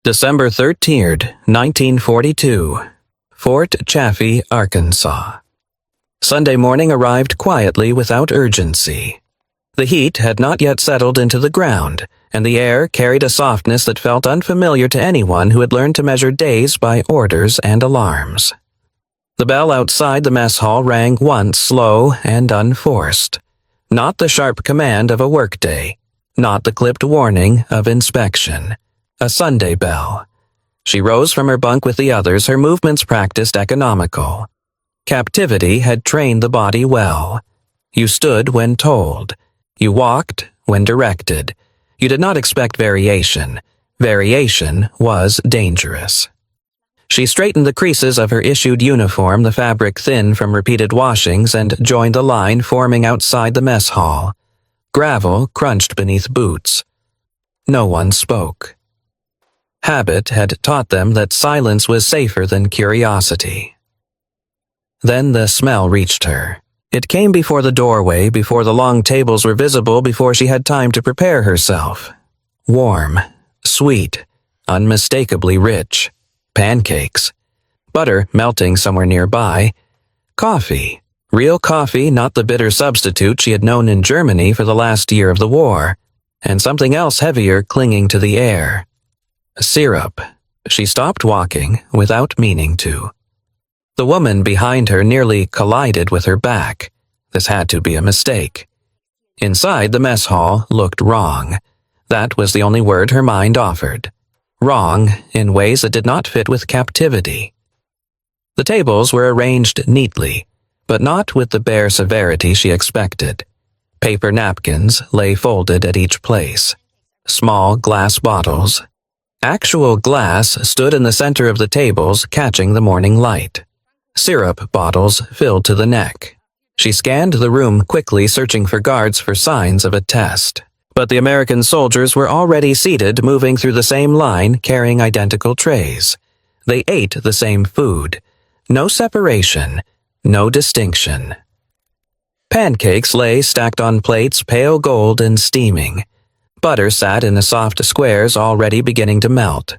December 13th, 1942. Fort Chaffee, Arkansas. Sunday morning arrived quietly without urgency. The heat had not yet settled into the ground, and the air carried a softness that felt unfamiliar to anyone who had learned to measure days by orders and alarms. The bell outside the mess hall rang once slow and unforced. Not the sharp command of a workday, not the clipped warning of inspection. A Sunday bell. She rose from her bunk with the others, her movements practiced economical. Captivity had trained the body well. You stood when told. You walked when directed. You did not expect variation. Variation was dangerous. She straightened the creases of her issued uniform, the fabric thin from repeated washings, and joined the line forming outside the mess hall. Gravel crunched beneath boots. No one spoke. Habit had taught them that silence was safer than curiosity. Then the smell reached her. It came before the doorway, before the long tables were visible, before she had time to prepare herself. Warm, sweet, unmistakably rich. Pancakes. Butter melting somewhere nearby. Coffee. Real coffee, not the bitter substitute she had known in Germany for the last year of the war. And something else heavier clinging to the air. Syrup. She stopped walking without meaning to. The woman behind her nearly collided with her back. This had to be a mistake. Inside the mess hall looked wrong. That was the only word her mind offered. Wrong in ways that did not fit with captivity. The tables were arranged neatly, but not with the bare severity she expected. Paper napkins lay folded at each place. Small glass bottles. Actual glass stood in the center of the tables, catching the morning light. Syrup bottles filled to the neck. She scanned the room quickly, searching for guards for signs of a test. But the American soldiers were already seated, moving through the same line, carrying identical trays. They ate the same food. No separation, no distinction. Pancakes lay stacked on plates, pale gold and steaming. Butter sat in the soft squares, already beginning to melt.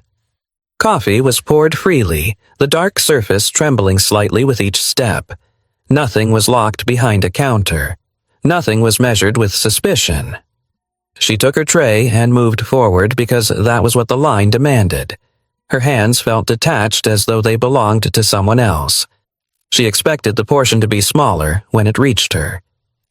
Coffee was poured freely, the dark surface trembling slightly with each step. Nothing was locked behind a counter. Nothing was measured with suspicion. She took her tray and moved forward because that was what the line demanded. Her hands felt detached as though they belonged to someone else. She expected the portion to be smaller when it reached her.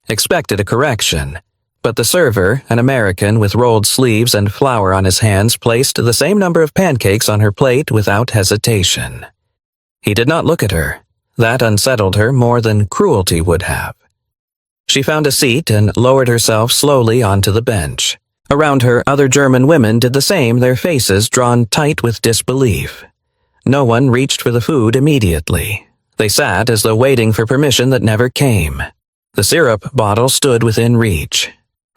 Expected a correction. But the server, an American with rolled sleeves and flour on his hands, placed the same number of pancakes on her plate without hesitation. He did not look at her. That unsettled her more than cruelty would have. She found a seat and lowered herself slowly onto the bench. Around her, other German women did the same, their faces drawn tight with disbelief. No one reached for the food immediately. They sat as though waiting for permission that never came. The syrup bottle stood within reach.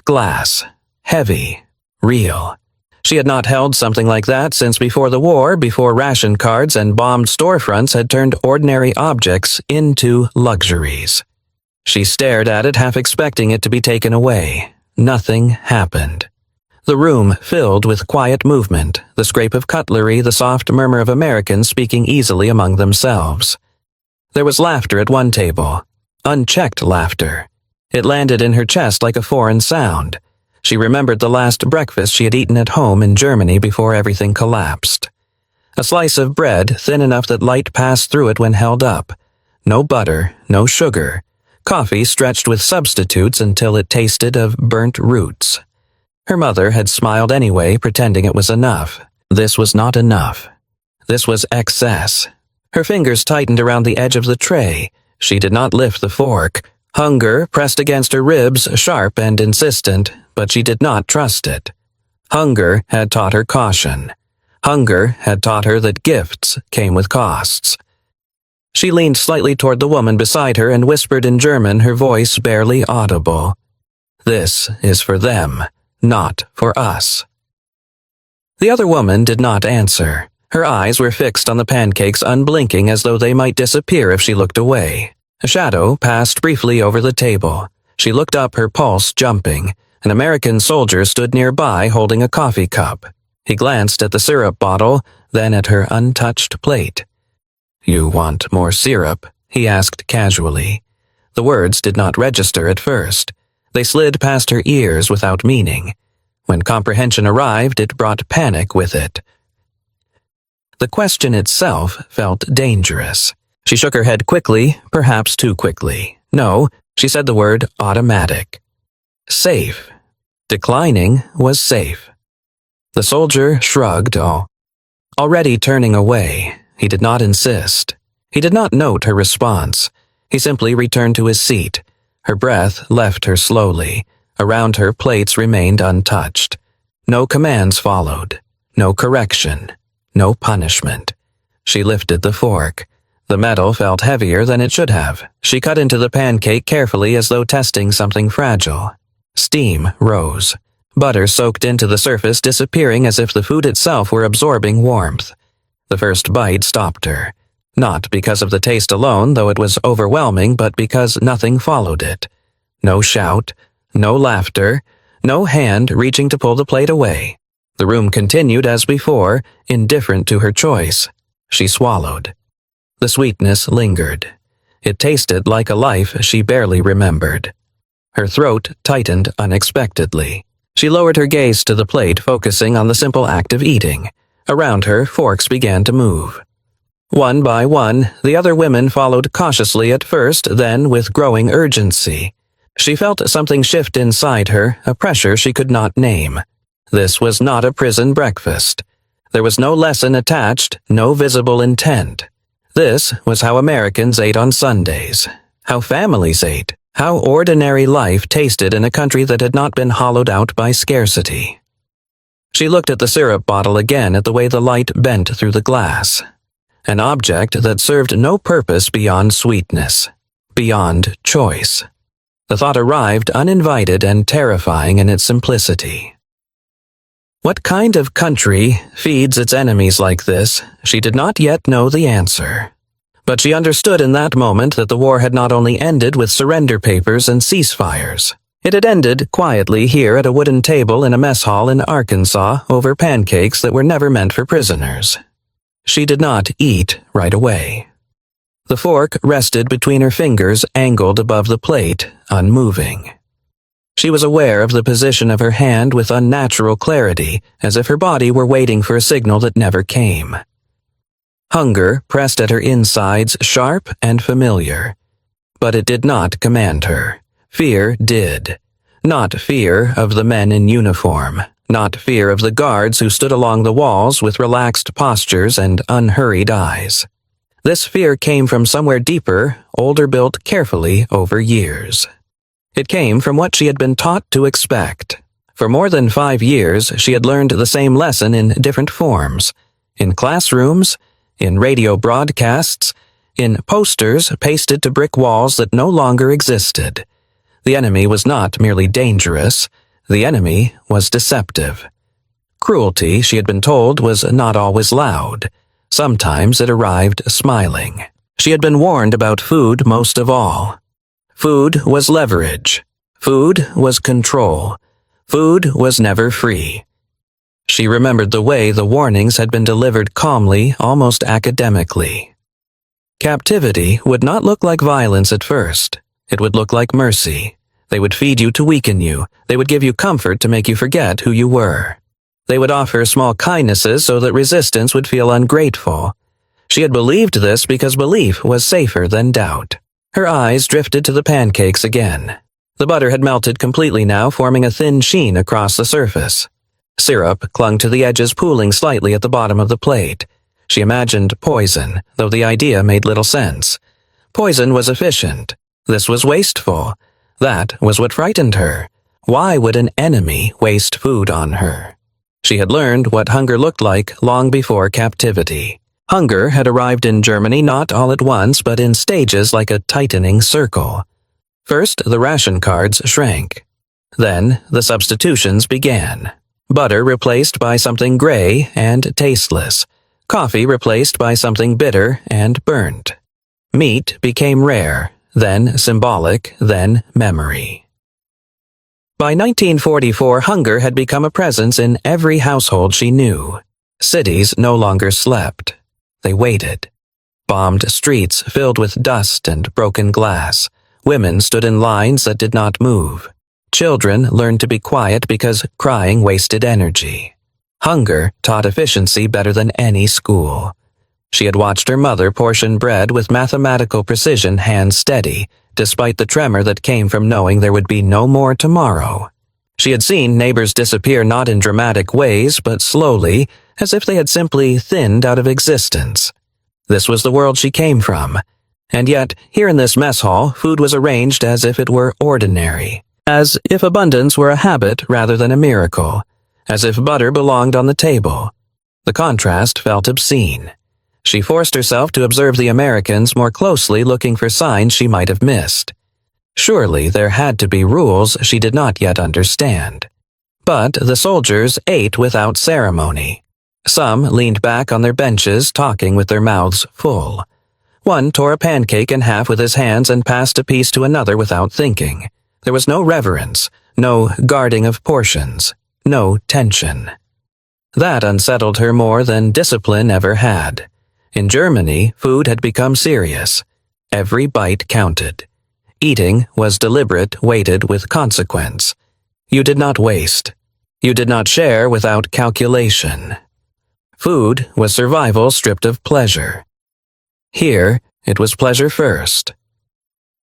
Glass. Heavy. Real. She had not held something like that since before the war, before ration cards and bombed storefronts had turned ordinary objects into luxuries. She stared at it, half expecting it to be taken away. Nothing happened. The room filled with quiet movement, the scrape of cutlery, the soft murmur of Americans speaking easily among themselves. There was laughter at one table. Unchecked laughter. It landed in her chest like a foreign sound. She remembered the last breakfast she had eaten at home in Germany before everything collapsed. A slice of bread, thin enough that light passed through it when held up. No butter, no sugar. Coffee stretched with substitutes until it tasted of burnt roots. Her mother had smiled anyway, pretending it was enough. This was not enough. This was excess. Her fingers tightened around the edge of the tray. She did not lift the fork. Hunger pressed against her ribs, sharp and insistent, but she did not trust it. Hunger had taught her caution. Hunger had taught her that gifts came with costs. She leaned slightly toward the woman beside her and whispered in German, her voice barely audible. "This is for them, not for us." The other woman did not answer. Her eyes were fixed on the pancakes, unblinking as though they might disappear if she looked away. A shadow passed briefly over the table. She looked up, her pulse jumping. An American soldier stood nearby holding a coffee cup. He glanced at the syrup bottle, then at her untouched plate. "You want more syrup?" he asked casually. The words did not register at first. They slid past her ears without meaning. When comprehension arrived, it brought panic with it. The question itself felt dangerous. She shook her head quickly, perhaps too quickly. No, she said the word automatic. Safe. Declining was safe. The soldier shrugged, already turning away. He did not insist. He did not note her response. He simply returned to his seat. Her breath left her slowly. Around her, plates remained untouched. No commands followed. No correction. No punishment. She lifted the fork. The metal felt heavier than it should have. She cut into the pancake carefully as though testing something fragile. Steam rose. Butter soaked into the surface, disappearing as if the food itself were absorbing warmth. The first bite stopped her. Not because of the taste alone, though it was overwhelming, but because nothing followed it. No shout, no laughter, no hand reaching to pull the plate away. The room continued as before, indifferent to her choice. She swallowed. The sweetness lingered. It tasted like a life she barely remembered. Her throat tightened unexpectedly. She lowered her gaze to the plate, focusing on the simple act of eating. Around her, forks began to move. One by one, the other women followed cautiously at first, then with growing urgency. She felt something shift inside her, a pressure she could not name. This was not a prison breakfast. There was no lesson attached, no visible intent. This was how Americans ate on Sundays, how families ate, how ordinary life tasted in a country that had not been hollowed out by scarcity. She looked at the syrup bottle again at the way the light bent through the glass. An object that served no purpose beyond sweetness, beyond choice. The thought arrived uninvited and terrifying in its simplicity. What kind of country feeds its enemies like this? She did not yet know the answer. But she understood in that moment that the war had not only ended with surrender papers and ceasefires. It had ended quietly here at a wooden table in a mess hall in Arkansas over pancakes that were never meant for prisoners. She did not eat right away. The fork rested between her fingers, angled above the plate, unmoving. She was aware of the position of her hand with unnatural clarity, as if her body were waiting for a signal that never came. Hunger pressed at her insides, sharp and familiar. But it did not command her. Fear did. Not fear of the men in uniform. Not fear of the guards who stood along the walls with relaxed postures and unhurried eyes. This fear came from somewhere deeper, older, built carefully over years. It came from what she had been taught to expect. For more than 5 years, she had learned the same lesson in different forms. In classrooms, in radio broadcasts, in posters pasted to brick walls that no longer existed. The enemy was not merely dangerous. The enemy was deceptive. Cruelty, she had been told, was not always loud. Sometimes it arrived smiling. She had been warned about food most of all. Food was leverage. Food was control. Food was never free. She remembered the way the warnings had been delivered calmly, almost academically. Captivity would not look like violence at first. It would look like mercy. They would feed you to weaken you. They would give you comfort to make you forget who you were. They would offer small kindnesses so that resistance would feel ungrateful. She had believed this because belief was safer than doubt. Her eyes drifted to the pancakes again. The butter had melted completely now, forming a thin sheen across the surface. Syrup clung to the edges, pooling slightly at the bottom of the plate. She imagined poison, though the idea made little sense. Poison was efficient. This was wasteful. That was what frightened her. Why would an enemy waste food on her? She had learned what hunger looked like long before captivity. Hunger had arrived in Germany not all at once, but in stages like a tightening circle. First, the ration cards shrank. Then, the substitutions began. Butter replaced by something gray and tasteless. Coffee replaced by something bitter and burnt. Meat became rare, then symbolic, then memory. By 1944, hunger had become a presence in every household she knew. Cities no longer slept. They waited. Bombed streets filled with dust and broken glass. Women stood in lines that did not move. Children learned to be quiet because crying wasted energy. Hunger taught efficiency better than any school. She had watched her mother portion bread with mathematical precision, hands steady, despite the tremor that came from knowing there would be no more tomorrow. She had seen neighbors disappear not in dramatic ways, but slowly, as if they had simply thinned out of existence. This was the world she came from. And yet, here in this mess hall, food was arranged as if it were ordinary. As if abundance were a habit rather than a miracle. As if butter belonged on the table. The contrast felt obscene. She forced herself to observe the Americans more closely, looking for signs she might have missed. Surely there had to be rules she did not yet understand. But the soldiers ate without ceremony. Some leaned back on their benches, talking with their mouths full. One tore a pancake in half with his hands and passed a piece to another without thinking. There was no reverence, no guarding of portions, no tension. That unsettled her more than discipline ever had. In Germany, food had become serious. Every bite counted. Eating was deliberate, weighted with consequence. You did not waste. You did not share without calculation. Food was survival stripped of pleasure. Here, it was pleasure first.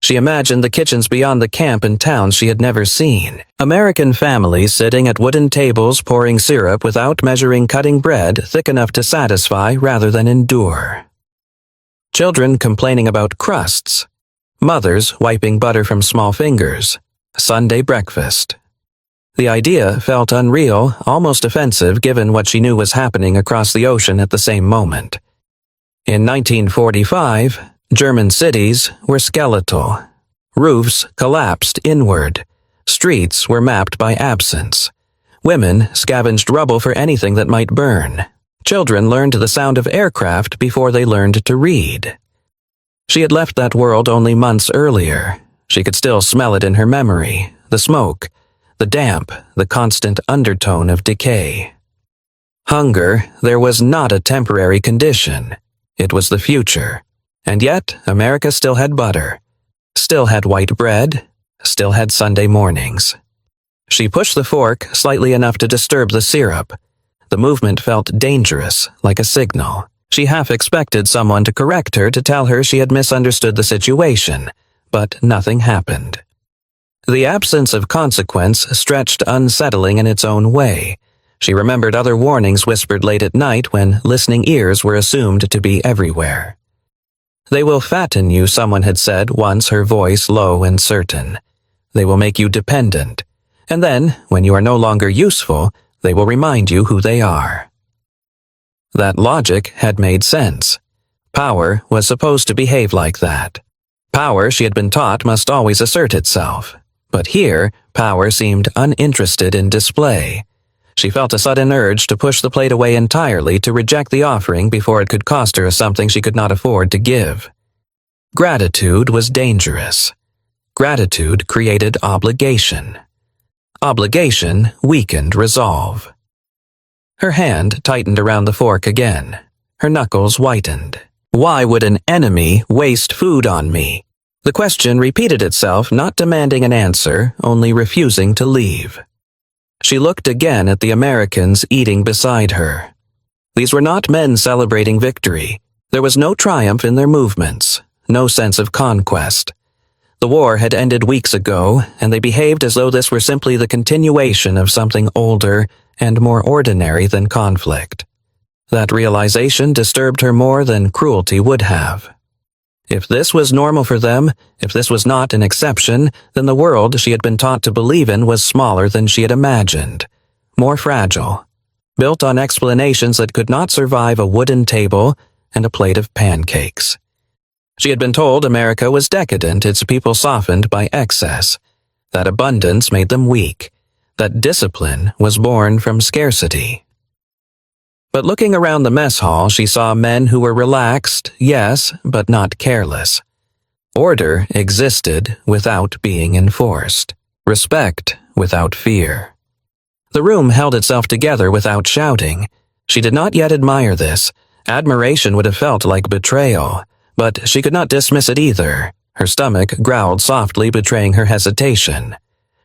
She imagined the kitchens beyond the camp in towns she had never seen. American families sitting at wooden tables pouring syrup without measuring, cutting bread thick enough to satisfy rather than endure. Children complaining about crusts. Mothers wiping butter from small fingers. Sunday breakfast. The idea felt unreal, almost offensive given what she knew was happening across the ocean at the same moment. In 1945, German cities were skeletal. Roofs collapsed inward. Streets were mapped by absence. Women scavenged rubble for anything that might burn. Children learned the sound of aircraft before they learned to read. She had left that world only months earlier. She could still smell it in her memory, the smoke, the damp, the constant undertone of decay. Hunger, there was not a temporary condition. It was the future. And yet, America still had butter, still had white bread, still had Sunday mornings. She pushed the fork slightly enough to disturb the syrup. The movement felt dangerous, like a signal. She half expected someone to correct her to tell her she had misunderstood the situation, but nothing happened. The absence of consequence stretched unsettling in its own way. She remembered other warnings whispered late at night when listening ears were assumed to be everywhere. They will fatten you, someone had said once, her voice low and certain. They will make you dependent. And then, when you are no longer useful, they will remind you who they are. That logic had made sense. Power was supposed to behave like that. Power, she had been taught, must always assert itself. But here, power seemed uninterested in display. She felt a sudden urge to push the plate away entirely, to reject the offering before it could cost her something she could not afford to give. Gratitude was dangerous. Gratitude created obligation. Obligation weakened resolve. Her hand tightened around the fork again. Her knuckles whitened. Why would an enemy waste food on me? The question repeated itself, not demanding an answer, only refusing to leave. She looked again at the Americans eating beside her. These were not men celebrating victory. There was no triumph in their movements, no sense of conquest. The war had ended weeks ago, and they behaved as though this were simply the continuation of something older and more ordinary than conflict. That realization disturbed her more than cruelty would have. If this was normal for them, if this was not an exception, then the world she had been taught to believe in was smaller than she had imagined, more fragile, built on explanations that could not survive a wooden table and a plate of pancakes. She had been told America was decadent, its people softened by excess, that abundance made them weak, that discipline was born from scarcity. But looking around the mess hall, she saw men who were relaxed, yes, but not careless. Order existed without being enforced. Respect without fear. The room held itself together without shouting. She did not yet admire this. Admiration would have felt like betrayal, but she could not dismiss it either. Her stomach growled softly, betraying her hesitation.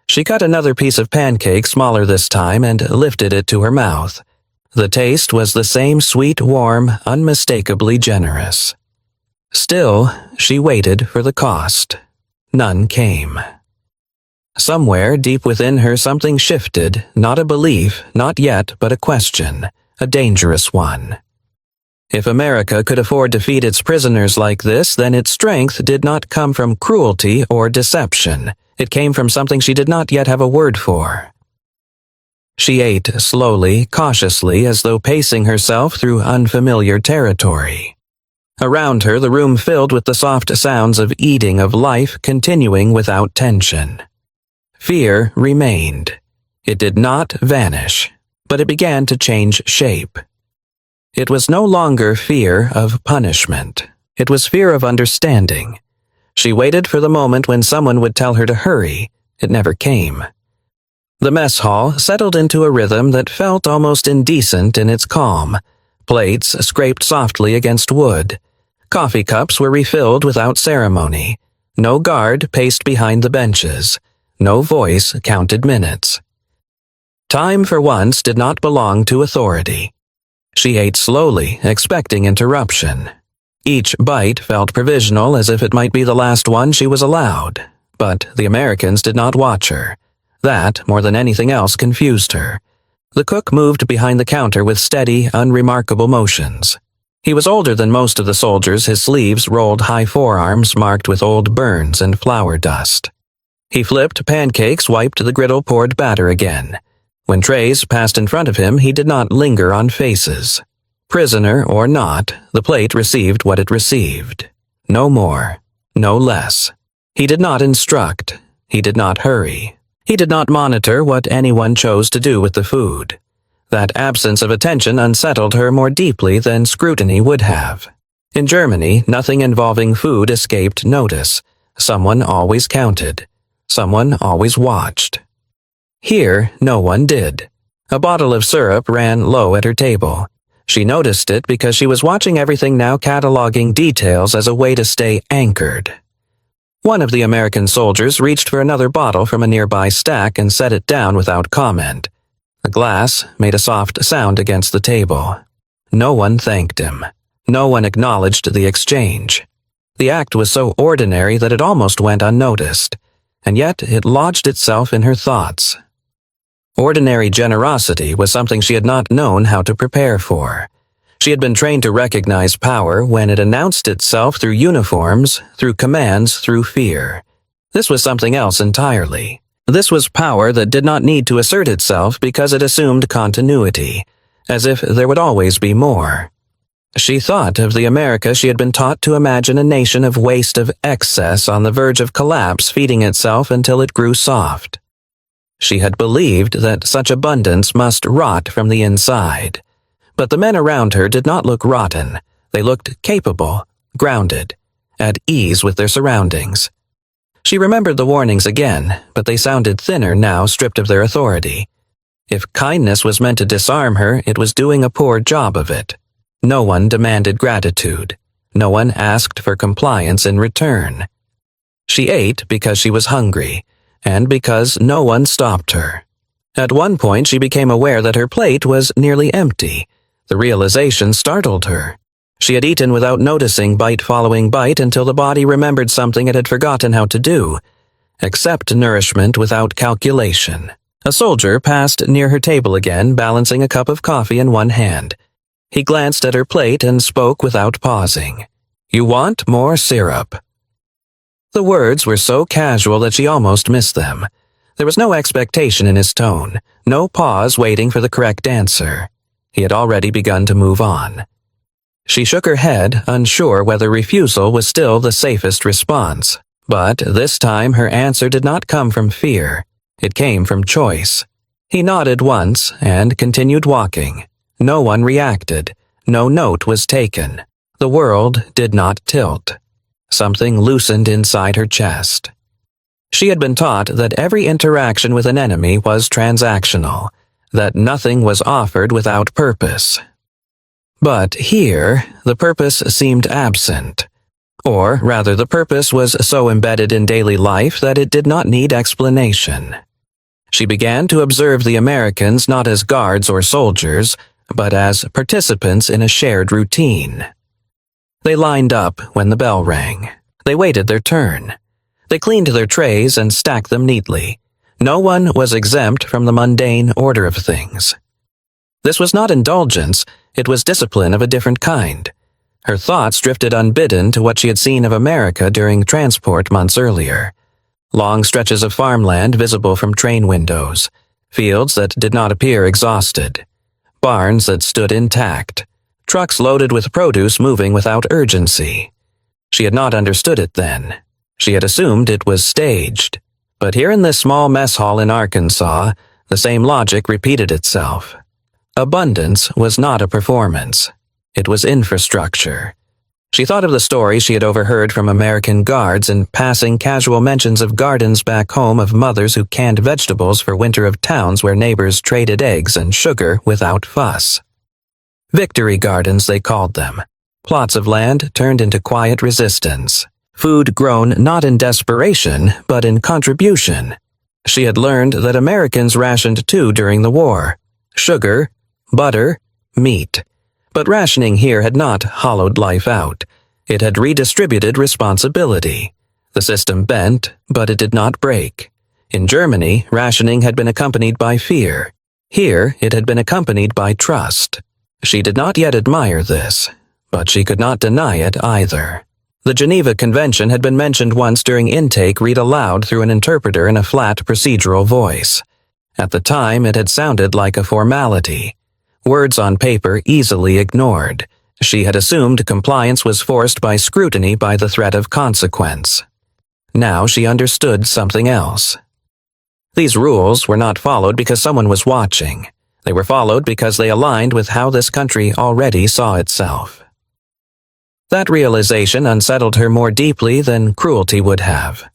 She cut another piece of pancake, smaller this time, and lifted it to her mouth. The taste was the same sweet, warm, unmistakably generous. Still, she waited for the cost. None came. Somewhere deep within her something shifted, not a belief, not yet, but a question, a dangerous one. If America could afford to feed its prisoners like this, then its strength did not come from cruelty or deception. It came from something she did not yet have a word for. She ate slowly, cautiously, as though pacing herself through unfamiliar territory. Around her, the room filled with the soft sounds of eating, of life continuing without tension. Fear remained. It did not vanish, but it began to change shape. It was no longer fear of punishment. It was fear of understanding. She waited for the moment when someone would tell her to hurry. It never came. The mess hall settled into a rhythm that felt almost indecent in its calm. Plates scraped softly against wood. Coffee cups were refilled without ceremony. No guard paced behind the benches. No voice counted minutes. Time for once did not belong to authority. She ate slowly, expecting interruption. Each bite felt provisional, as if it might be the last one she was allowed. But the Americans did not watch her. That, more than anything else, confused her. The cook moved behind the counter with steady, unremarkable motions. He was older than most of the soldiers, his sleeves rolled high forearms marked with old burns and flour dust. He flipped pancakes, wiped the griddle, poured batter again. When trays passed in front of him, he did not linger on faces. Prisoner or not, the plate received what it received. No more, no less. He did not instruct. He did not hurry. He did not monitor what anyone chose to do with the food. That absence of attention unsettled her more deeply than scrutiny would have. In Germany, nothing involving food escaped notice. Someone always counted. Someone always watched. Here, no one did. A bottle of syrup ran low at her table. She noticed it because she was watching everything now, cataloging details as a way to stay anchored. One of the American soldiers reached for another bottle from a nearby stack and set it down without comment. The glass made a soft sound against the table. No one thanked him. No one acknowledged the exchange. The act was so ordinary that it almost went unnoticed, and yet it lodged itself in her thoughts. Ordinary generosity was something she had not known how to prepare for. She had been trained to recognize power when it announced itself through uniforms, through commands, through fear. This was something else entirely. This was power that did not need to assert itself because it assumed continuity, as if there would always be more. She thought of the America she had been taught to imagine, a nation of waste, of excess, on the verge of collapse, feeding itself until it grew soft. She had believed that such abundance must rot from the inside. But the men around her did not look rotten. They looked capable, grounded, at ease with their surroundings. She remembered the warnings again, but they sounded thinner now, stripped of their authority. If kindness was meant to disarm her, it was doing a poor job of it. No one demanded gratitude. No one asked for compliance in return. She ate because she was hungry, and because no one stopped her. At one point she became aware that her plate was nearly empty. The realization startled her. She had eaten without noticing, bite following bite, until the body remembered something it had forgotten how to do: accept nourishment without calculation. A soldier passed near her table again, balancing a cup of coffee in one hand. He glanced at her plate and spoke without pausing. "You want more syrup." The words were so casual that she almost missed them. There was no expectation in his tone, no pause waiting for the correct answer. He had already begun to move on. She shook her head, unsure whether refusal was still the safest response. But this time her answer did not come from fear. It came from choice. He nodded once and continued walking. No one reacted. No note was taken. The world did not tilt. Something loosened inside her chest. She had been taught that every interaction with an enemy was transactional, that nothing was offered without purpose. But here, the purpose seemed absent. Or, rather, the purpose was so embedded in daily life that it did not need explanation. She began to observe the Americans not as guards or soldiers, but as participants in a shared routine. They lined up when the bell rang. They waited their turn. They cleaned their trays and stacked them neatly. No one was exempt from the mundane order of things. This was not indulgence, it was discipline of a different kind. Her thoughts drifted unbidden to what she had seen of America during transport months earlier. Long stretches of farmland visible from train windows, fields that did not appear exhausted, barns that stood intact, trucks loaded with produce moving without urgency. She had not understood it then. She had assumed it was staged. But here in this small mess hall in Arkansas, the same logic repeated itself. Abundance was not a performance. It was infrastructure. She thought of the stories she had overheard from American guards and passing casual mentions of gardens back home of mothers who canned vegetables for winter, of towns where neighbors traded eggs and sugar without fuss. Victory gardens, they called them. Plots of land turned into quiet resistance. Food grown not in desperation, but in contribution. She had learned that Americans rationed too during the war. Sugar, butter, meat. But rationing here had not hollowed life out. It had redistributed responsibility. The system bent, but it did not break. In Germany, rationing had been accompanied by fear. Here, it had been accompanied by trust. She did not yet admire this, but she could not deny it either. The Geneva Convention had been mentioned once during intake, read aloud through an interpreter in a flat procedural voice. At the time, it had sounded like a formality. Words on paper easily ignored. She had assumed compliance was forced by scrutiny by the threat of consequence. Now she understood something else. These rules were not followed because someone was watching. They were followed because they aligned with how this country already saw itself. That realization unsettled her more deeply than cruelty would have.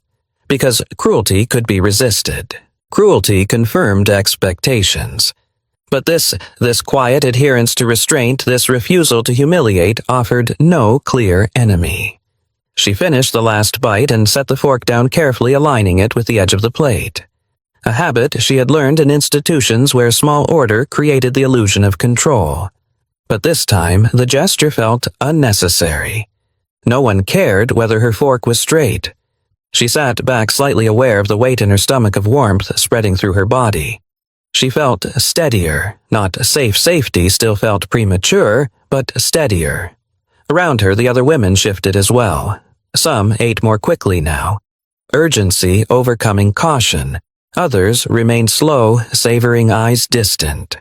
Because cruelty could be resisted. Cruelty confirmed expectations. But this quiet adherence to restraint, this refusal to humiliate, offered no clear enemy. She finished the last bite and set the fork down carefully, aligning it with the edge of the plate. A habit she had learned in institutions where small order created the illusion of control. But this time, the gesture felt unnecessary. No one cared whether her fork was straight. She sat back, slightly aware of the weight in her stomach of warmth spreading through her body. She felt steadier, not safety still felt premature, but steadier. Around her, the other women shifted as well. Some ate more quickly now. Urgency overcoming caution. Others remained slow, savoring eyes distant.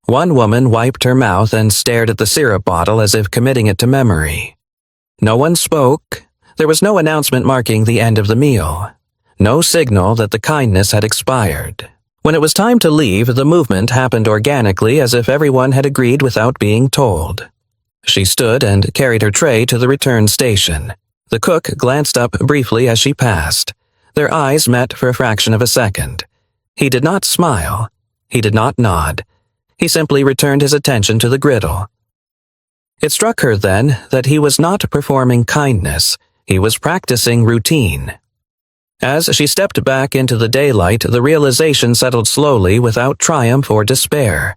One woman wiped her mouth and stared at the syrup bottle as if committing it to memory. No one spoke. There was no announcement marking the end of the meal. No signal that the kindness had expired. When it was time to leave, the movement happened organically, as if everyone had agreed without being told. She stood and carried her tray to the return station. The cook glanced up briefly as she passed. Their eyes met for a fraction of a second. He did not smile. He did not nod. He simply returned his attention to the griddle. It struck her then that he was not performing kindness. He was practicing routine. As she stepped back into the daylight, the realization settled slowly without triumph or despair.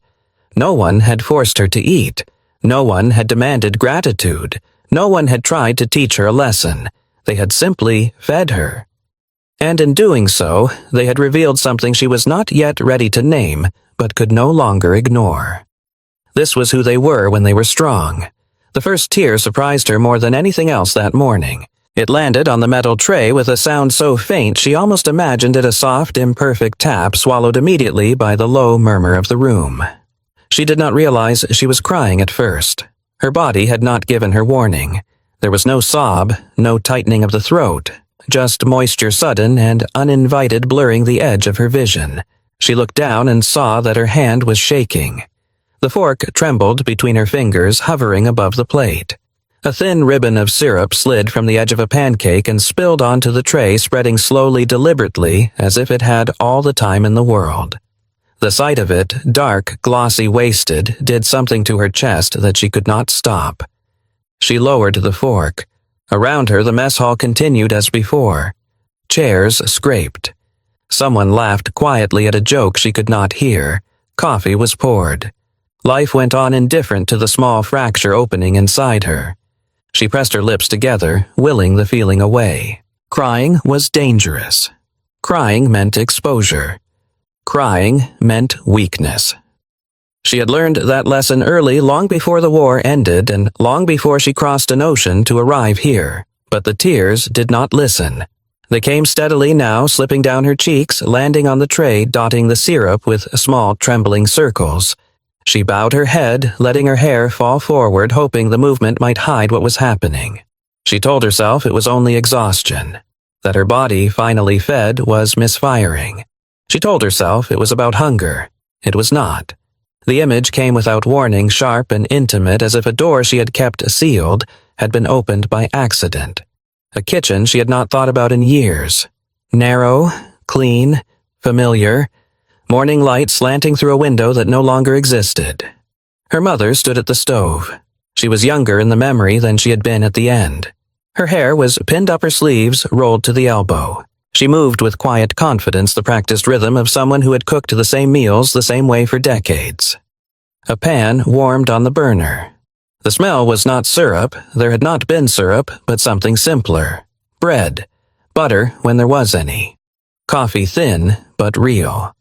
No one had forced her to eat. No one had demanded gratitude. No one had tried to teach her a lesson. They had simply fed her. And in doing so, they had revealed something she was not yet ready to name, but could no longer ignore. This was who they were when they were strong. The first tear surprised her more than anything else that morning. It landed on the metal tray with a sound so faint she almost imagined it a soft, imperfect tap swallowed immediately by the low murmur of the room. She did not realize she was crying at first. Her body had not given her warning. There was no sob, no tightening of the throat, just moisture sudden and uninvited blurring the edge of her vision. She looked down and saw that her hand was shaking. The fork trembled between her fingers, hovering above the plate. A thin ribbon of syrup slid from the edge of a pancake and spilled onto the tray, spreading slowly, deliberately, as if it had all the time in the world. The sight of it, dark, glossy, wasted, did something to her chest that she could not stop. She lowered the fork. Around her, the mess hall continued as before. Chairs scraped. Someone laughed quietly at a joke she could not hear. Coffee was poured. Life went on indifferent to the small fracture opening inside her. She pressed her lips together, willing the feeling away. Crying was dangerous. Crying meant exposure. Crying meant weakness. She had learned that lesson early, long before the war ended and long before she crossed an ocean to arrive here. But the tears did not listen. They came steadily now, slipping down her cheeks, landing on the tray, dotting the syrup with small, trembling circles. She bowed her head, letting her hair fall forward, hoping the movement might hide what was happening. She told herself it was only exhaustion. That her body, finally fed, was misfiring. She told herself it was about hunger. It was not. The image came without warning, sharp and intimate, as if a door she had kept sealed had been opened by accident. A kitchen she had not thought about in years. Narrow, clean, familiar, morning light slanting through a window that no longer existed. Her mother stood at the stove. She was younger in the memory than she had been at the end. Her hair was pinned up her sleeves, rolled to the elbow. She moved with quiet confidence, the practiced rhythm of someone who had cooked the same meals the same way for decades. A pan warmed on the burner. The smell was not syrup, there had not been syrup, but something simpler. Bread. Butter when there was any. Coffee thin, but real.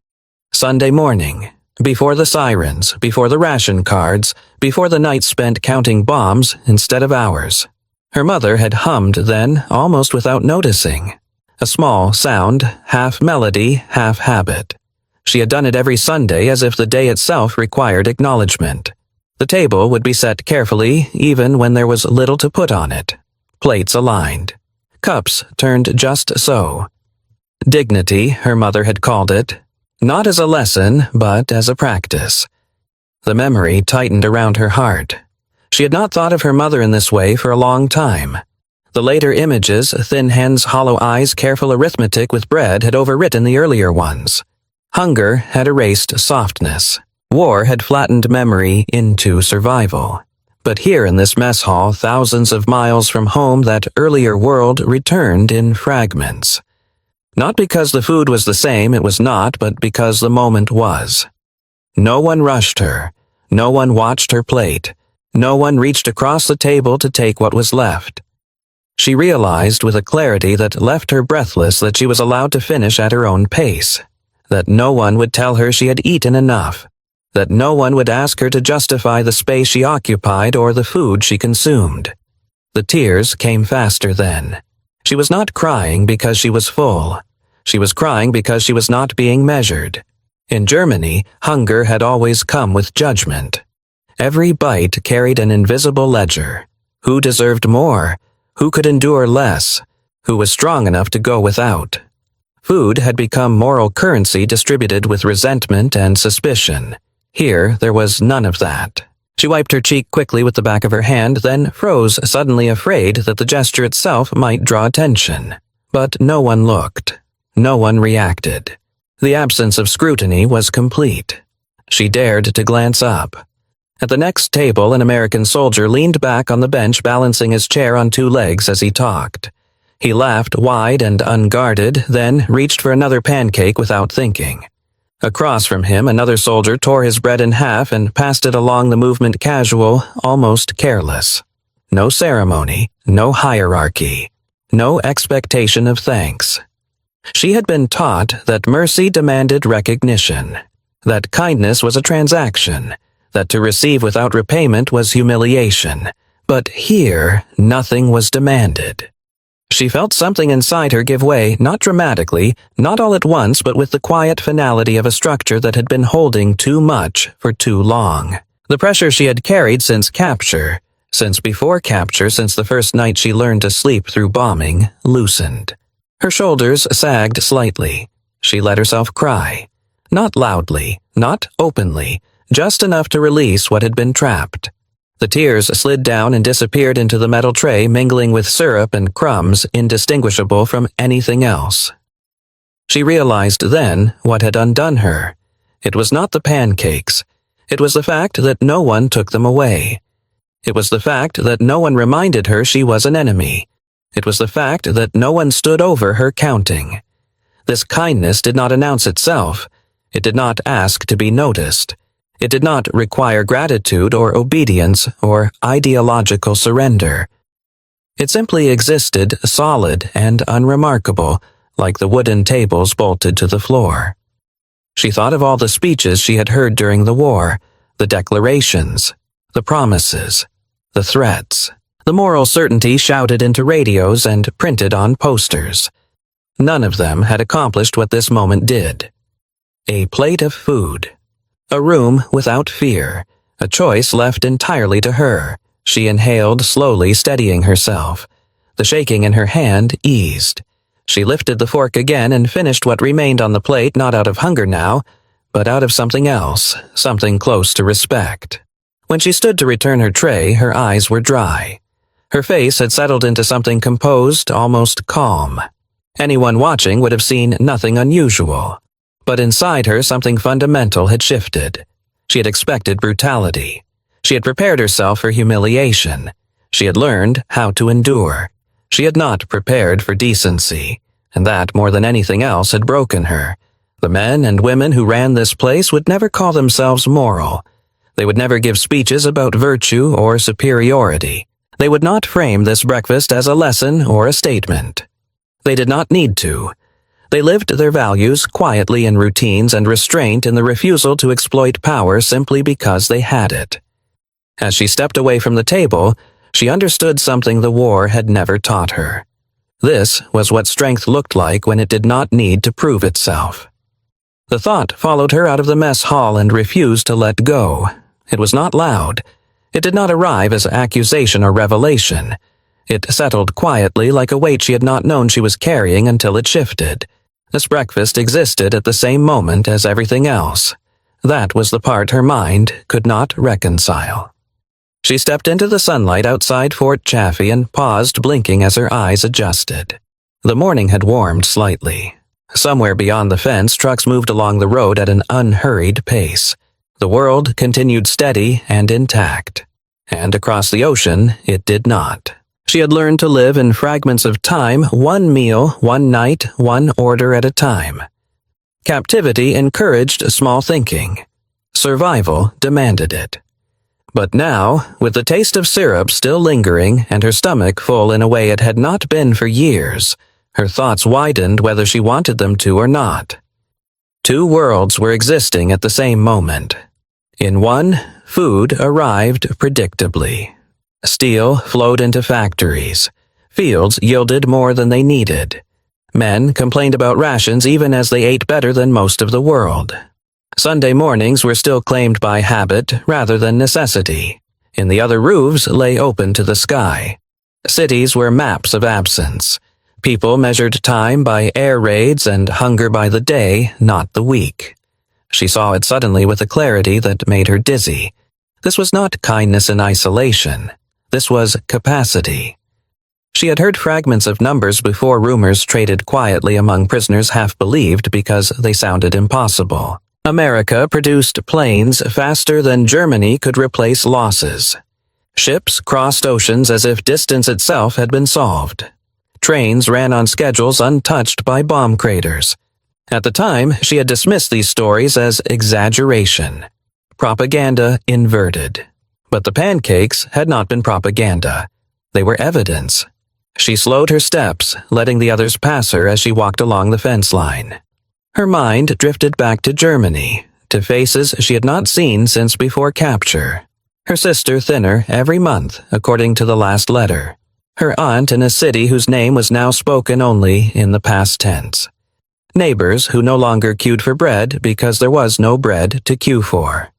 Sunday morning. Before the sirens, before the ration cards, before the night spent counting bombs instead of hours. Her mother had hummed then, almost without noticing. A small sound, half melody, half habit. She had done it every Sunday as if the day itself required acknowledgement. The table would be set carefully, even when there was little to put on it. Plates aligned. Cups turned just so. Dignity, her mother had called it. Not as a lesson, but as a practice. The memory tightened around her heart. She had not thought of her mother in this way for a long time. The later images, thin hands, hollow eyes, careful arithmetic with bread, had overwritten the earlier ones. Hunger had erased softness. War had flattened memory into survival. But here in this mess hall, thousands of miles from home, that earlier world returned in fragments. Not because the food was the same, it was not, but because the moment was. No one rushed her. No one watched her plate. No one reached across the table to take what was left. She realized with a clarity that left her breathless that she was allowed to finish at her own pace. That no one would tell her she had eaten enough. That no one would ask her to justify the space she occupied or the food she consumed. The tears came faster then. She was not crying because she was full. She was crying because she was not being measured. In Germany, hunger had always come with judgment. Every bite carried an invisible ledger. Who deserved more? Who could endure less? Who was strong enough to go without? Food had become moral currency distributed with resentment and suspicion. Here, there was none of that. She wiped her cheek quickly with the back of her hand, then froze, suddenly afraid that the gesture itself might draw attention. But no one looked. No one reacted. The absence of scrutiny was complete. She dared to glance up. At the next table, an American soldier leaned back on the bench, balancing his chair on two legs as he talked. He laughed wide and unguarded, then reached for another pancake without thinking. Across from him, another soldier tore his bread in half and passed it along the movement casual, almost careless. No ceremony, no hierarchy, no expectation of thanks. She had been taught that mercy demanded recognition, that kindness was a transaction, that to receive without repayment was humiliation. But here, nothing was demanded. She felt something inside her give way, not dramatically, not all at once, but with the quiet finality of a structure that had been holding too much for too long. The pressure she had carried since capture, since before capture, since the first night she learned to sleep through bombing, loosened. Her shoulders sagged slightly. She let herself cry. Not loudly, not openly, just enough to release what had been trapped. The tears slid down and disappeared into the metal tray, mingling with syrup and crumbs indistinguishable from anything else. She realized then what had undone her. It was not the pancakes. It was the fact that no one took them away. It was the fact that no one reminded her she was an enemy. It was the fact that no one stood over her counting. This kindness did not announce itself. It did not ask to be noticed. It did not require gratitude or obedience or ideological surrender. It simply existed solid and unremarkable, like the wooden tables bolted to the floor. She thought of all the speeches she had heard during the war, the declarations, the promises, the threats, the moral certainty shouted into radios and printed on posters. None of them had accomplished what this moment did. A plate of food. A room without fear, a choice left entirely to her. She inhaled slowly, steadying herself. The shaking in her hand eased. She lifted the fork again and finished what remained on the plate, not out of hunger now, but out of something else, something close to respect. When she stood to return her tray, her eyes were dry. Her face had settled into something composed, almost calm. Anyone watching would have seen nothing unusual. But inside her, something fundamental had shifted. She had expected brutality. She had prepared herself for humiliation. She had learned how to endure. She had not prepared for decency, and that, more than anything else, had broken her. The men and women who ran this place would never call themselves moral. They would never give speeches about virtue or superiority. They would not frame this breakfast as a lesson or a statement. They did not need to. They lived their values quietly in routines and restraint in the refusal to exploit power simply because they had it. As she stepped away from the table, she understood something the war had never taught her. This was what strength looked like when it did not need to prove itself. The thought followed her out of the mess hall and refused to let go. It was not loud. It did not arrive as accusation or revelation. It settled quietly like a weight she had not known she was carrying until it shifted. This breakfast existed at the same moment as everything else. That was the part her mind could not reconcile. She stepped into the sunlight outside Fort Chaffee and paused, blinking as her eyes adjusted. The morning had warmed slightly. Somewhere beyond the fence, trucks moved along the road at an unhurried pace. The world continued steady and intact. And across the ocean, it did not. She had learned to live in fragments of time, one meal, one night, one order at a time. Captivity encouraged small thinking. Survival demanded it. But now, with the taste of syrup still lingering and her stomach full in a way it had not been for years, her thoughts widened whether she wanted them to or not. Two worlds were existing at the same moment. In one, food arrived predictably. Steel flowed into factories. Fields yielded more than they needed. Men complained about rations even as they ate better than most of the world. Sunday mornings were still claimed by habit rather than necessity. In the other roofs lay open to the sky. Cities were maps of absence. People measured time by air raids and hunger by the day, not the week. She saw it suddenly with a clarity that made her dizzy. This was not kindness in isolation. This was capacity. She had heard fragments of numbers before, rumors traded quietly among prisoners half believed because they sounded impossible. America produced planes faster than Germany could replace losses. Ships crossed oceans as if distance itself had been solved. Trains ran on schedules untouched by bomb craters. At the time, she had dismissed these stories as exaggeration. Propaganda inverted. But the pancakes had not been propaganda. They were evidence. She slowed her steps, letting the others pass her as she walked along the fence line. Her mind drifted back to Germany, to faces she had not seen since before capture. Her sister thinner every month, according to the last letter. Her aunt in a city whose name was now spoken only in the past tense. Neighbors who no longer queued for bread because there was no bread to queue for.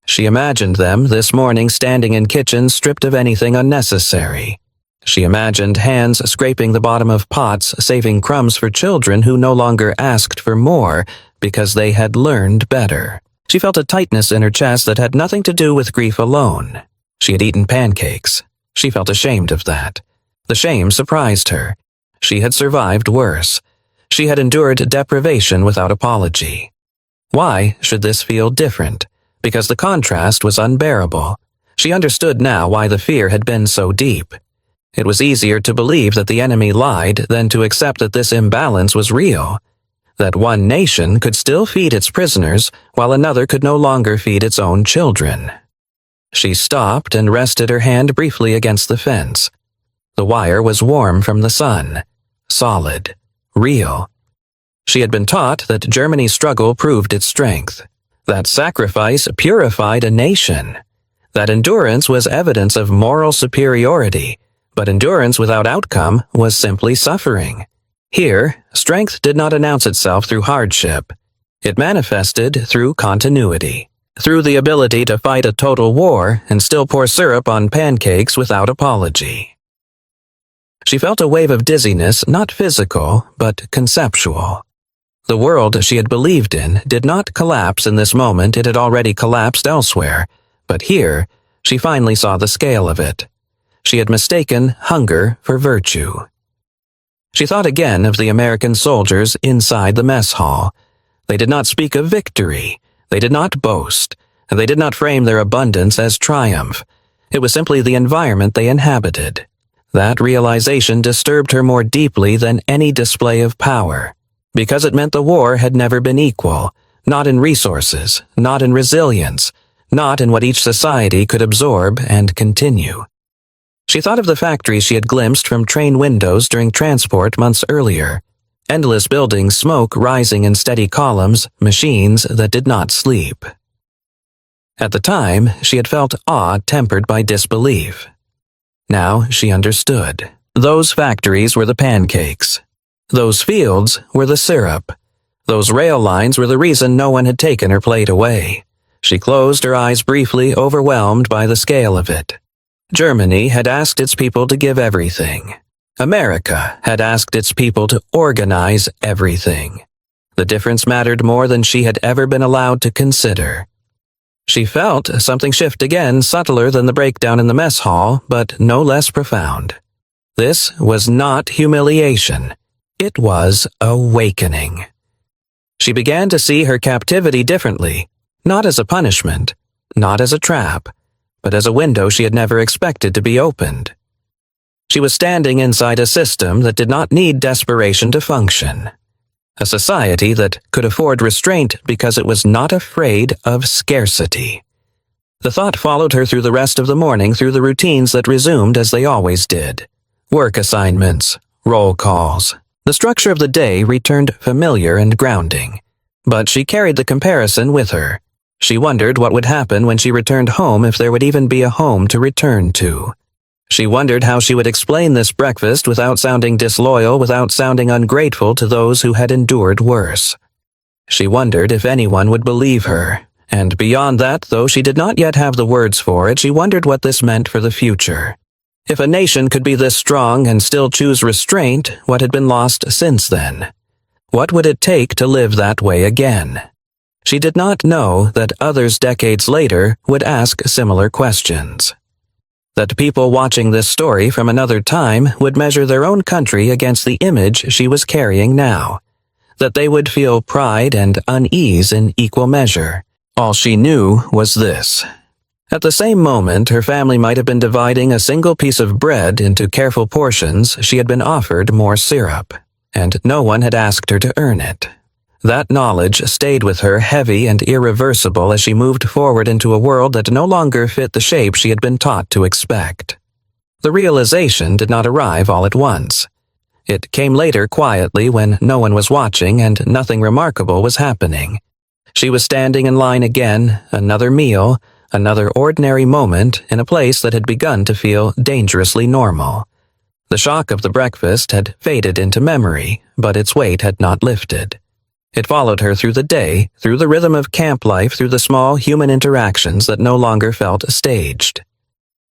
She imagined them this morning standing in kitchens stripped of anything unnecessary. She imagined hands scraping the bottom of pots, saving crumbs for children who no longer asked for more because they had learned better. She felt a tightness in her chest that had nothing to do with grief alone. She had eaten pancakes. She felt ashamed of that. The shame surprised her. She had survived worse. She had endured deprivation without apology. Why should this feel different? Because the contrast was unbearable. She understood now why the fear had been so deep. It was easier to believe that the enemy lied than to accept that this imbalance was real. That one nation could still feed its prisoners while another could no longer feed its own children. She stopped and rested her hand briefly against the fence. The wire was warm from the sun, solid, real. She had been taught that Germany's struggle proved its strength, that sacrifice purified a nation, that endurance was evidence of moral superiority, but endurance without outcome was simply suffering. Here, strength did not announce itself through hardship. It manifested through continuity, through the ability to fight a total war and still pour syrup on pancakes without apology. She felt a wave of dizziness, not physical, but conceptual. The world she had believed in did not collapse in this moment. It had already collapsed elsewhere, but here, she finally saw the scale of it. She had mistaken hunger for virtue. She thought again of the American soldiers inside the mess hall. They did not speak of victory. They did not boast. They did not frame their abundance as triumph. It was simply the environment they inhabited. That realization disturbed her more deeply than any display of power, because it meant the war had never been equal, not in resources, not in resilience, not in what each society could absorb and continue. She thought of the factories she had glimpsed from train windows during transport months earlier. Endless buildings, smoke rising in steady columns, machines that did not sleep. At the time, she had felt awe tempered by disbelief. Now she understood. Those factories were the pancakes. Those fields were the syrup. Those rail lines were the reason no one had taken her plate away. She closed her eyes briefly, overwhelmed by the scale of it. Germany had asked its people to give everything. America had asked its people to organize everything. The difference mattered more than she had ever been allowed to consider. She felt something shift again, subtler than the breakdown in the mess hall, but no less profound. This was not humiliation. It was awakening. She began to see her captivity differently, not as a punishment, not as a trap, but as a window she had never expected to be opened. She was standing inside a system that did not need desperation to function. A society that could afford restraint because it was not afraid of scarcity. The thought followed her through the rest of the morning, through the routines that resumed as they always did. Work assignments, roll calls. The structure of the day returned familiar and grounding. But she carried the comparison with her. She wondered what would happen when she returned home, if there would even be a home to return to. She wondered how she would explain this breakfast without sounding disloyal, without sounding ungrateful to those who had endured worse. She wondered if anyone would believe her, and beyond that, though she did not yet have the words for it, she wondered what this meant for the future. If a nation could be this strong and still choose restraint, what had been lost since then? What would it take to live that way again? She did not know that others decades later would ask similar questions. That people watching this story from another time would measure their own country against the image she was carrying now. That they would feel pride and unease in equal measure. All she knew was this. At the same moment her family might have been dividing a single piece of bread into careful portions, she had been offered more syrup, and no one had asked her to earn it. That knowledge stayed with her heavy and irreversible as she moved forward into a world that no longer fit the shape she had been taught to expect. The realization did not arrive all at once. It came later quietly when no one was watching and nothing remarkable was happening. She was standing in line again, another meal, another ordinary moment in a place that had begun to feel dangerously normal. The shock of the breakfast had faded into memory, but its weight had not lifted. It followed her through the day, through the rhythm of camp life, through the small human interactions that no longer felt staged.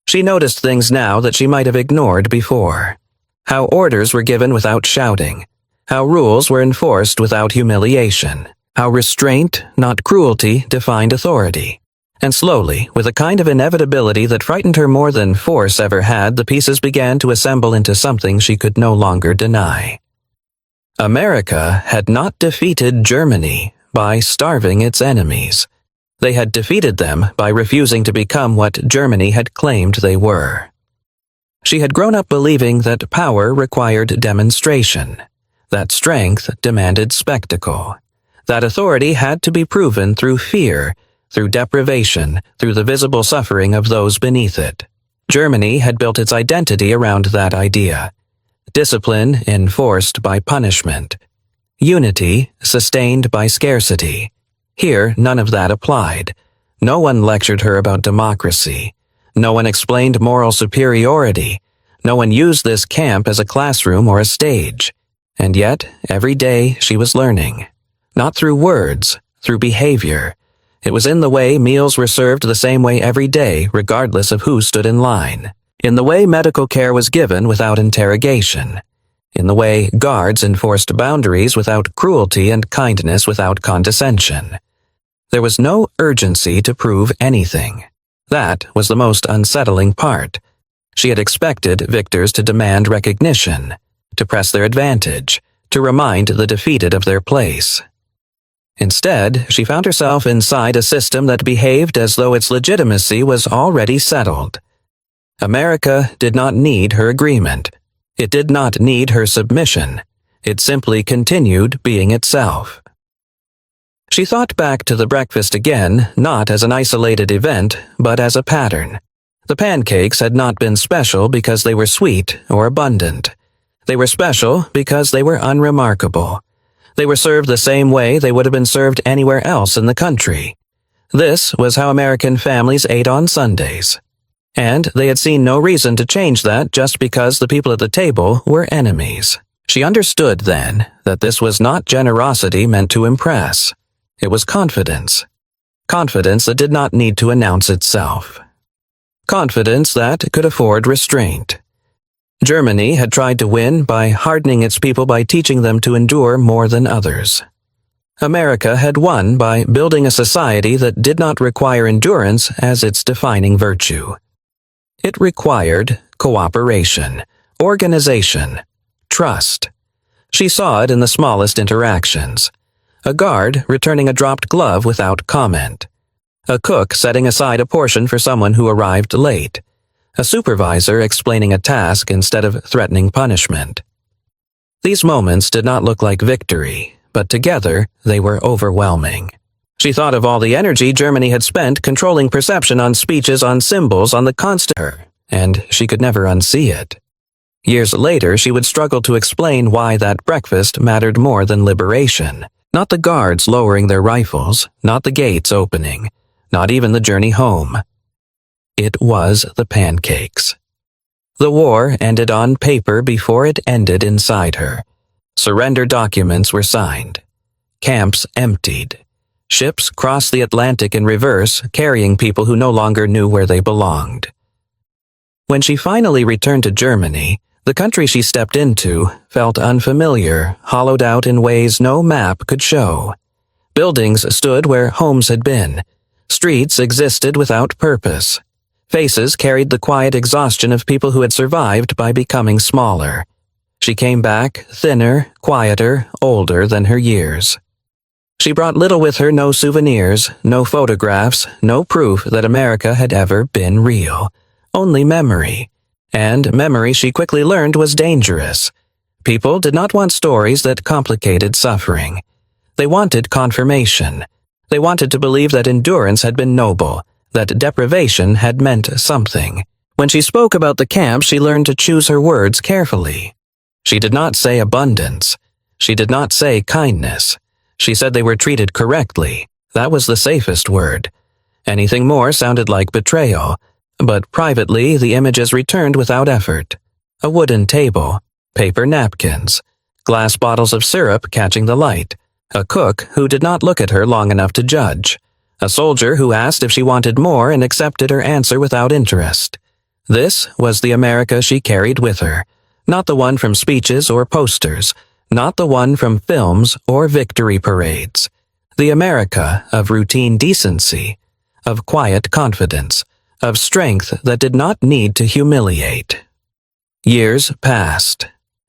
She noticed things now that she might have ignored before. How orders were given without shouting. How rules were enforced without humiliation. How restraint, not cruelty, defined authority. And slowly, with a kind of inevitability that frightened her more than force ever had, the pieces began to assemble into something she could no longer deny. America had not defeated Germany by starving its enemies. They had defeated them by refusing to become what Germany had claimed they were. She had grown up believing that power required demonstration, that strength demanded spectacle, that authority had to be proven through fear, through deprivation, through the visible suffering of those beneath it. Germany had built its identity around that idea. Discipline enforced by punishment. Unity sustained by scarcity. Here, none of that applied. No one lectured her about democracy. No one explained moral superiority. No one used this camp as a classroom or a stage. And yet, every day she was learning. Not through words, through behavior. It was in the way meals were served the same way every day, regardless of who stood in line. In the way medical care was given without interrogation. In the way guards enforced boundaries without cruelty and kindness without condescension. There was no urgency to prove anything. That was the most unsettling part. She had expected victors to demand recognition, to press their advantage, to remind the defeated of their place. Instead, she found herself inside a system that behaved as though its legitimacy was already settled. America did not need her agreement. It did not need her submission. It simply continued being itself. She thought back to the breakfast again, not as an isolated event, but as a pattern. The pancakes had not been special because they were sweet or abundant. They were special because they were unremarkable. They were served the same way they would have been served anywhere else in the country. This was how American families ate on Sundays. And they had seen no reason to change that just because the people at the table were enemies. She understood then that this was not generosity meant to impress. It was confidence. Confidence that did not need to announce itself. Confidence that could afford restraint. Germany had tried to win by hardening its people by teaching them to endure more than others. America had won by building a society that did not require endurance as its defining virtue. It required cooperation, organization, trust. She saw it in the smallest interactions. A guard returning a dropped glove without comment. A cook setting aside a portion for someone who arrived late. A supervisor explaining a task instead of threatening punishment. These moments did not look like victory, but together they were overwhelming. She thought of all the energy Germany had spent controlling perception on speeches, on symbols, on the constant, and she could never unsee it. Years later, she would struggle to explain why that breakfast mattered more than liberation. Not the guards lowering their rifles, not the gates opening, not even the journey home. It was the pancakes. The war ended on paper before it ended inside her. Surrender documents were signed. Camps emptied. Ships crossed the Atlantic in reverse, carrying people who no longer knew where they belonged. When she finally returned to Germany, the country she stepped into felt unfamiliar, hollowed out in ways no map could show. Buildings stood where homes had been. Streets existed without purpose. Faces carried the quiet exhaustion of people who had survived by becoming smaller. She came back thinner, quieter, older than her years. She brought little with her, no souvenirs, no photographs, no proof that America had ever been real. Only memory. And memory, she quickly learned, was dangerous. People did not want stories that complicated suffering. They wanted confirmation. They wanted to believe that endurance had been noble, that deprivation had meant something. When she spoke about the camp, she learned to choose her words carefully. She did not say abundance. She did not say kindness. She said they were treated correctly. That was the safest word. Anything more sounded like betrayal. But privately, the images returned without effort. A wooden table, paper napkins, glass bottles of syrup catching the light, a cook who did not look at her long enough to judge, a soldier who asked if she wanted more and accepted her answer without interest. This was the America she carried with her, not the one from speeches or posters, not the one from films or victory parades. The America of routine decency, of quiet confidence, of strength that did not need to humiliate. Years passed.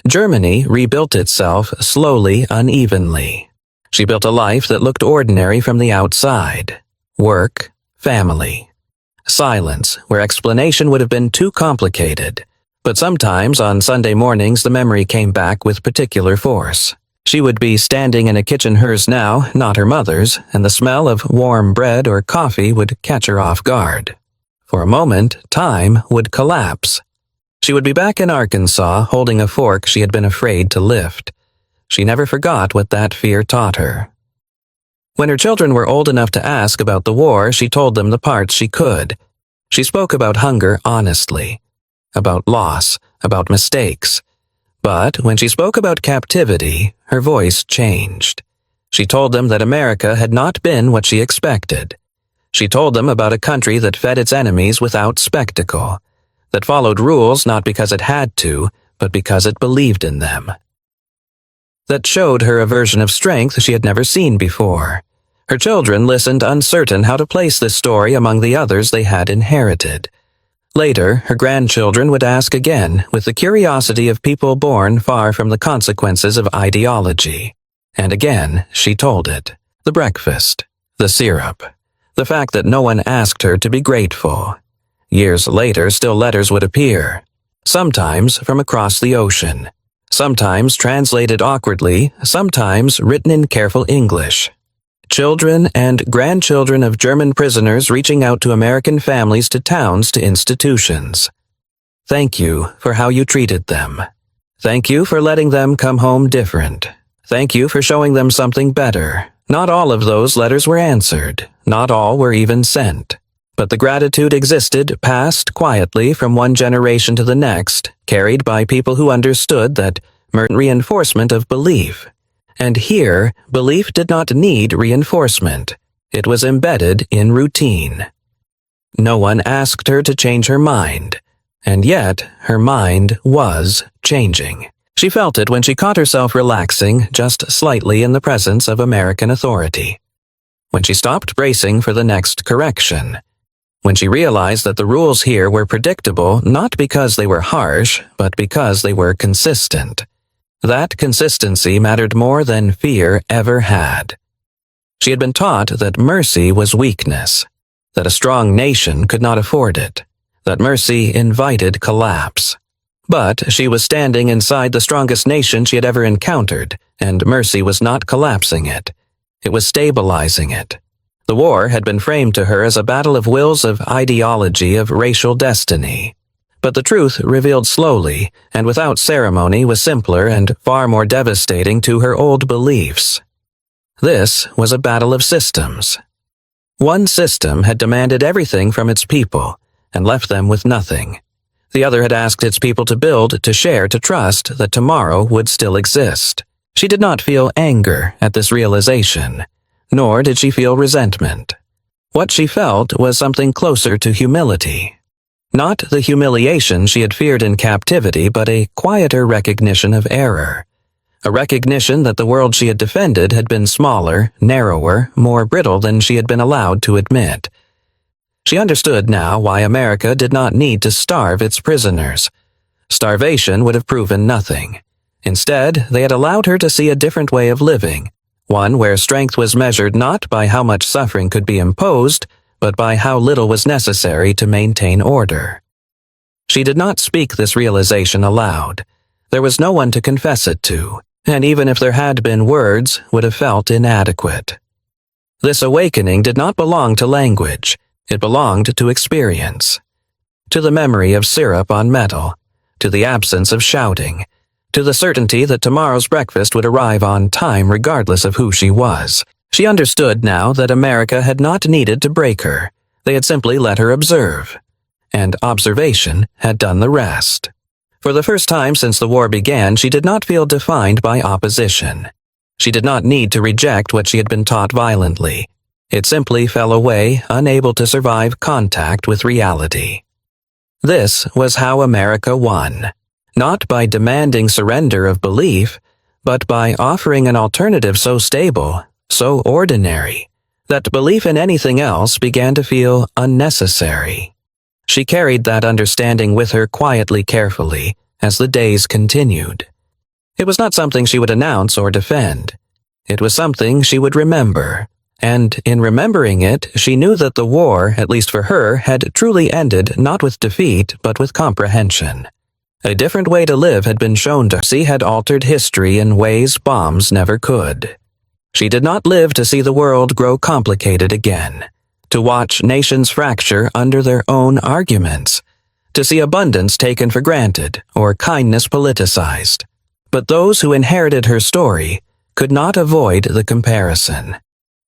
Germany rebuilt itself slowly, unevenly. She built a life that looked ordinary from the outside. Work, family. Silence, where explanation would have been too complicated. But sometimes on Sunday mornings the memory came back with particular force. She would be standing in a kitchen hers now, not her mother's, and the smell of warm bread or coffee would catch her off guard. For a moment, time would collapse. She would be back in Arkansas holding a fork she had been afraid to lift. She never forgot what that fear taught her. When her children were old enough to ask about the war, she told them the parts she could. She spoke about hunger honestly, about loss, about mistakes. But when she spoke about captivity, her voice changed. She told them that America had not been what she expected. She told them about a country that fed its enemies without spectacle, that followed rules not because it had to, but because it believed in them. That showed her a version of strength she had never seen before. Her children listened uncertain how to place this story among the others they had inherited. Later, her grandchildren would ask again with the curiosity of people born far from the consequences of ideology. And again, she told it. The breakfast, the syrup, the fact that no one asked her to be grateful. Years later, still letters would appear, sometimes from across the ocean, sometimes translated awkwardly, sometimes written in careful English. Children and grandchildren of German prisoners reaching out to American families, to towns, to institutions. Thank you for how you treated them. Thank you for letting them come home different. Thank you for showing them something better. Not all of those letters were answered. Not all were even sent. But the gratitude existed, passed quietly from one generation to the next, carried by people who understood that reinforcement of belief. And here, belief did not need reinforcement. It was embedded in routine. No one asked her to change her mind, and yet her mind was changing. She felt it when she caught herself relaxing just slightly in the presence of American authority. When she stopped bracing for the next correction. When she realized that the rules here were predictable not because they were harsh, but because they were consistent. That consistency mattered more than fear ever had. She had been taught that mercy was weakness, that a strong nation could not afford it, that mercy invited collapse. But she was standing inside the strongest nation she had ever encountered, and mercy was not collapsing it. It was stabilizing it. The war had been framed to her as a battle of wills, of ideology, of racial destiny. But the truth, revealed slowly and without ceremony, was simpler and far more devastating to her old beliefs. This was a battle of systems. One system had demanded everything from its people and left them with nothing. The other had asked its people to build, to share, to trust that tomorrow would still exist. She did not feel anger at this realization, nor did she feel resentment. What she felt was something closer to humility. Not the humiliation she had feared in captivity, but a quieter recognition of error. A recognition that the world she had defended had been smaller, narrower, more brittle than she had been allowed to admit. She understood now why America did not need to starve its prisoners. Starvation would have proven nothing. Instead, they had allowed her to see a different way of living, one where strength was measured not by how much suffering could be imposed, but by how little was necessary to maintain order. She did not speak this realization aloud. There was no one to confess it to, and even if there had been words, would have felt inadequate. This awakening did not belong to language. It belonged to experience. To the memory of syrup on metal, to the absence of shouting, to the certainty that tomorrow's breakfast would arrive on time regardless of who she was. She understood now that America had not needed to break her. They had simply let her observe. And observation had done the rest. For the first time since the war began, she did not feel defined by opposition. She did not need to reject what she had been taught violently. It simply fell away, unable to survive contact with reality. This was how America won. Not by demanding surrender of belief, but by offering an alternative so stable, so ordinary, that belief in anything else began to feel unnecessary. She carried that understanding with her quietly, carefully, as the days continued. It was not something she would announce or defend. It was something she would remember, and in remembering it, she knew that the war, at least for her, had truly ended not with defeat but with comprehension. A different way to live had been shown to her. She had altered history in ways bombs never could. She did not live to see the world grow complicated again, to watch nations fracture under their own arguments, to see abundance taken for granted or kindness politicized. But those who inherited her story could not avoid the comparison.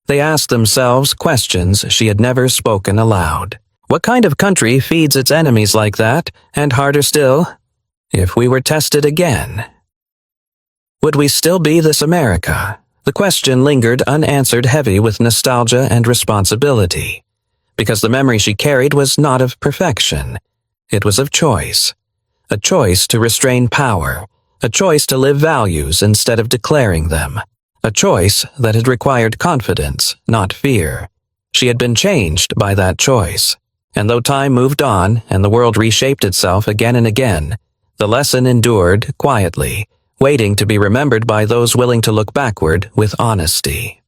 They asked themselves questions she had never spoken aloud. What kind of country feeds its enemies like that, and harder still, if we were tested again? Would we still be this America? The question lingered unanswered, heavy with nostalgia and responsibility, because the memory she carried was not of perfection. It was of choice. A choice to restrain power, a choice to live values instead of declaring them, a choice that had required confidence, not fear. She had been changed by that choice, and though time moved on and the world reshaped itself again and again, the lesson endured quietly, waiting to be remembered by those willing to look backward with honesty.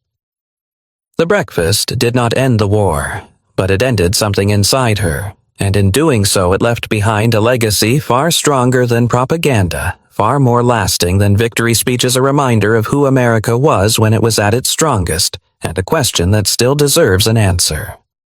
The breakfast did not end the war, but it ended something inside her, and in doing so it left behind a legacy far stronger than propaganda, far more lasting than victory speeches, a reminder of who America was when it was at its strongest, and a question that still deserves an answer.